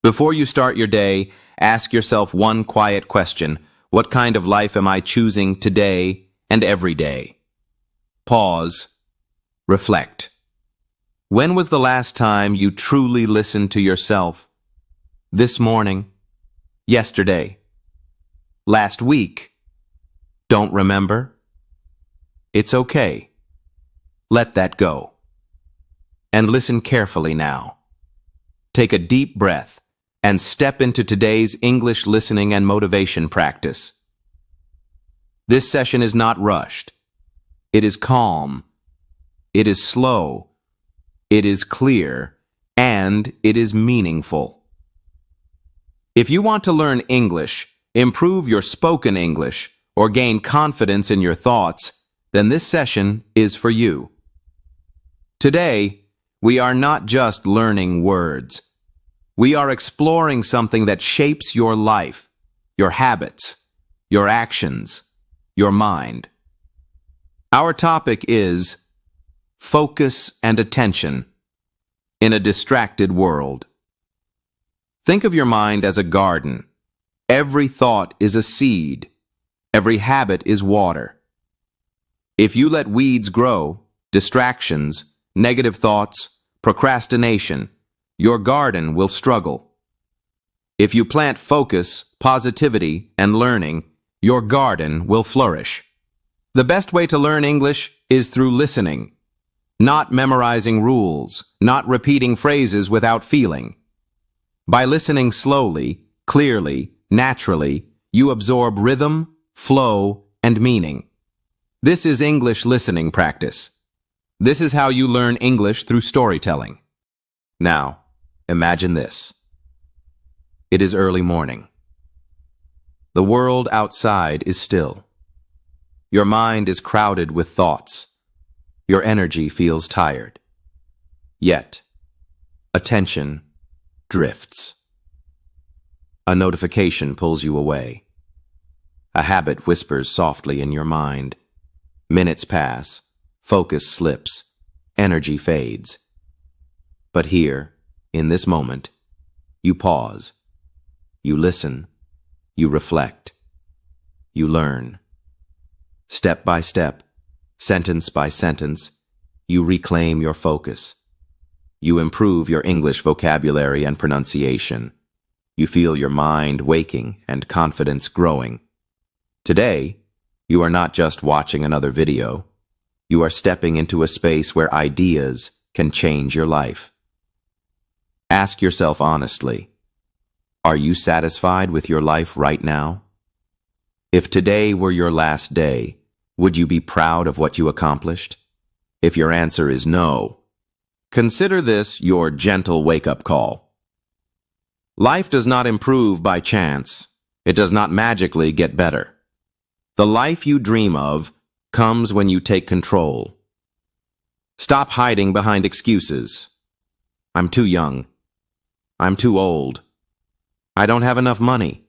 Before you start your day, ask yourself one quiet question. What kind of life am I choosing today and every day? Pause. Reflect. When was the last time you truly listened to yourself? This morning? Yesterday? Last week? Don't remember? It's okay. Let that go. And listen carefully now. Take a deep breath and step into today's English listening and motivation practice. This session is not rushed. It is calm. It is slow. It is clear. And it is meaningful. If you want to learn English, improve your spoken English, or gain confidence in your thoughts, then this session is for you. Today, we are not just learning words. We are exploring something that shapes your life, your habits, your actions, your mind. Our topic is focus and attention in a distracted world. Think of your mind as a garden. Every thought is a seed. Every habit is water. If you let weeds grow, distractions, negative thoughts, procrastination, your garden will struggle. If you plant focus, positivity, and learning, your garden will flourish. The best way to learn English is through listening, not memorizing rules, not repeating phrases without feeling. By listening slowly, clearly, naturally, you absorb rhythm, flow, and meaning. This is English listening practice. This is how you learn English through storytelling. Now, imagine this. It is early morning. The world outside is still. Your mind is crowded with thoughts. Your energy feels tired. Yet, attention drifts. A notification pulls you away. A habit whispers softly in your mind. Minutes pass. Focus slips. Energy fades. But here, in this moment, you pause. You listen. You reflect. You learn. Step by step, sentence by sentence, you reclaim your focus. You improve your English vocabulary and pronunciation. You feel your mind waking and confidence growing. Today, you are not just watching another video. You are stepping into a space where ideas can change your life. Ask yourself honestly, are you satisfied with your life right now? If today were your last day, would you be proud of what you accomplished? If your answer is no, consider this your gentle wake-up call. Life does not improve by chance. It does not magically get better. The life you dream of comes when you take control. Stop hiding behind excuses. I'm too young. I'm too old. I don't have enough money.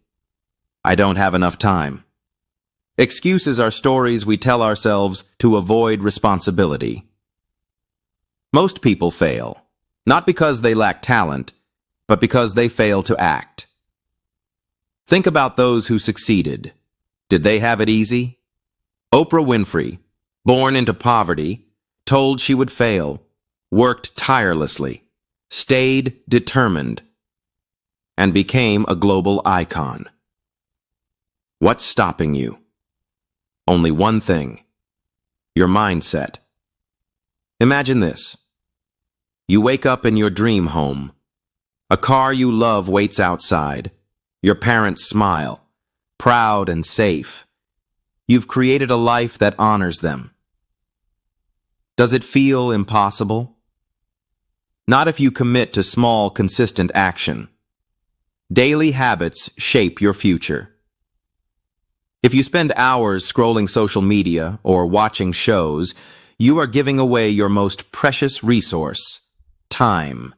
I don't have enough time. Excuses are stories we tell ourselves to avoid responsibility. Most people fail, not because they lack talent, but because they fail to act. Think about those who succeeded. Did they have it easy? Oprah Winfrey, born into poverty, told she would fail, worked tirelessly, stayed determined, and became a global icon. What's stopping you? Only one thing: your mindset. Imagine this. You wake up in your dream home. A car you love waits outside. Your parents smile, proud and safe. You've created a life that honors them. Does it feel impossible? Not if you commit to small, consistent action. Daily habits shape your future. If you spend hours scrolling social media or watching shows, you are giving away your most precious resource, time.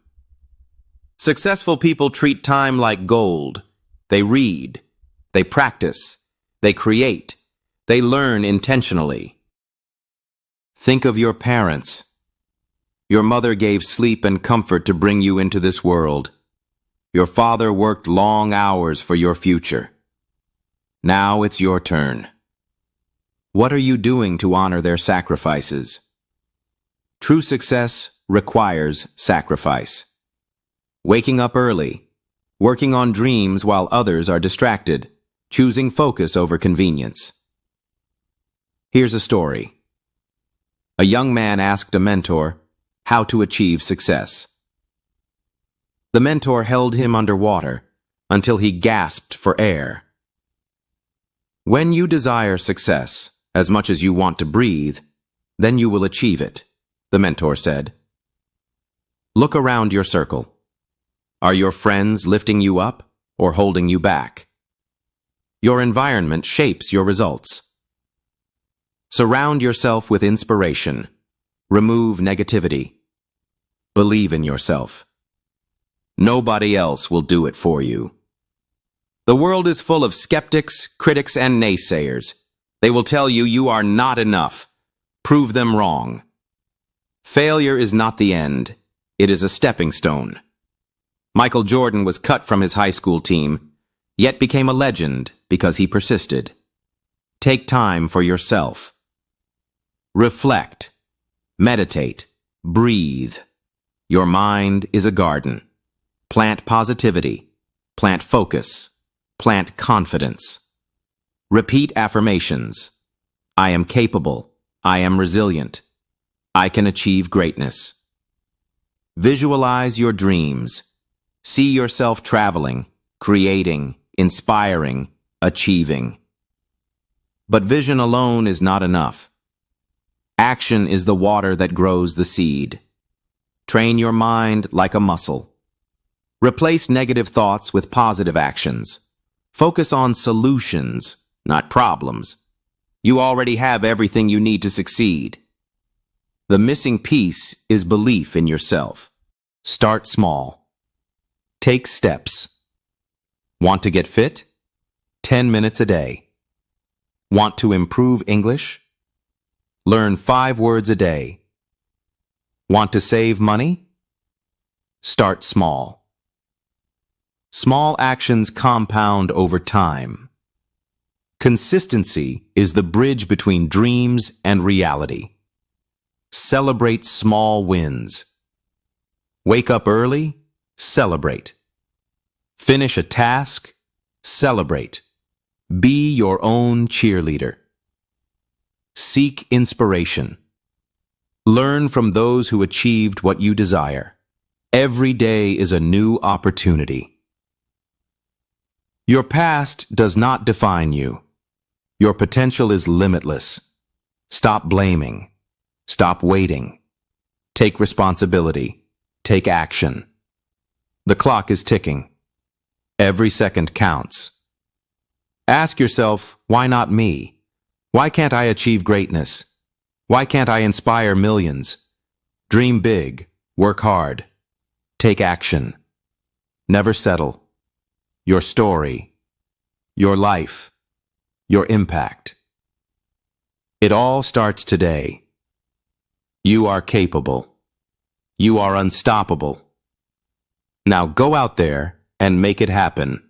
Successful people treat time like gold. They read, they practice, they create, they learn intentionally. Think of your parents. Your mother gave sleep and comfort to bring you into this world. Your father worked long hours for your future. Now it's your turn. What are you doing to honor their sacrifices? True success requires sacrifice. Waking up early, working on dreams while others are distracted, choosing focus over convenience. Here's a story. A young man asked a mentor how to achieve success. The mentor held him underwater until he gasped for air. When you desire success as much as you want to breathe, then you will achieve it, the mentor said. Look around your circle. Are your friends lifting you up or holding you back? Your environment shapes your results. Surround yourself with inspiration. Remove negativity. Believe in yourself. Nobody else will do it for you. The world is full of skeptics, critics, and naysayers. They will tell you you are not enough. Prove them wrong. Failure is not the end. It is a stepping stone. Michael Jordan was cut from his high school team, yet became a legend because he persisted. Take time for yourself. Reflect. Meditate. Breathe. Your mind is a garden. Plant positivity. Plant focus. Plant confidence. Repeat affirmations. I am capable. I am resilient. I can achieve greatness. Visualize your dreams. See yourself traveling, creating, inspiring, achieving. But vision alone is not enough. Action is the water that grows the seed. Train your mind like a muscle. Replace negative thoughts with positive actions. Focus on solutions, not problems. You already have everything you need to succeed. The missing piece is belief in yourself. Start small. Take steps. Want to get fit? 10 minutes a day. Want to improve English? Learn 5 words a day. Want to save money? Start small. Small actions compound over time. Consistency is the bridge between dreams and reality. Celebrate small wins. Wake up early? Celebrate. Finish a task? Celebrate. Be your own cheerleader. Seek inspiration. Learn from those who achieved what you desire. Every day is a new opportunity. Your past does not define you. Your potential is limitless. Stop blaming. Stop waiting. Take responsibility. Take action. The clock is ticking. Every second counts. Ask yourself, why not me? Why can't I achieve greatness? Why can't I inspire millions? Dream big. Work hard. Take action. Never settle. Your story. Your life. Your impact. It all starts today. You are capable. You are unstoppable. Now go out there and make it happen.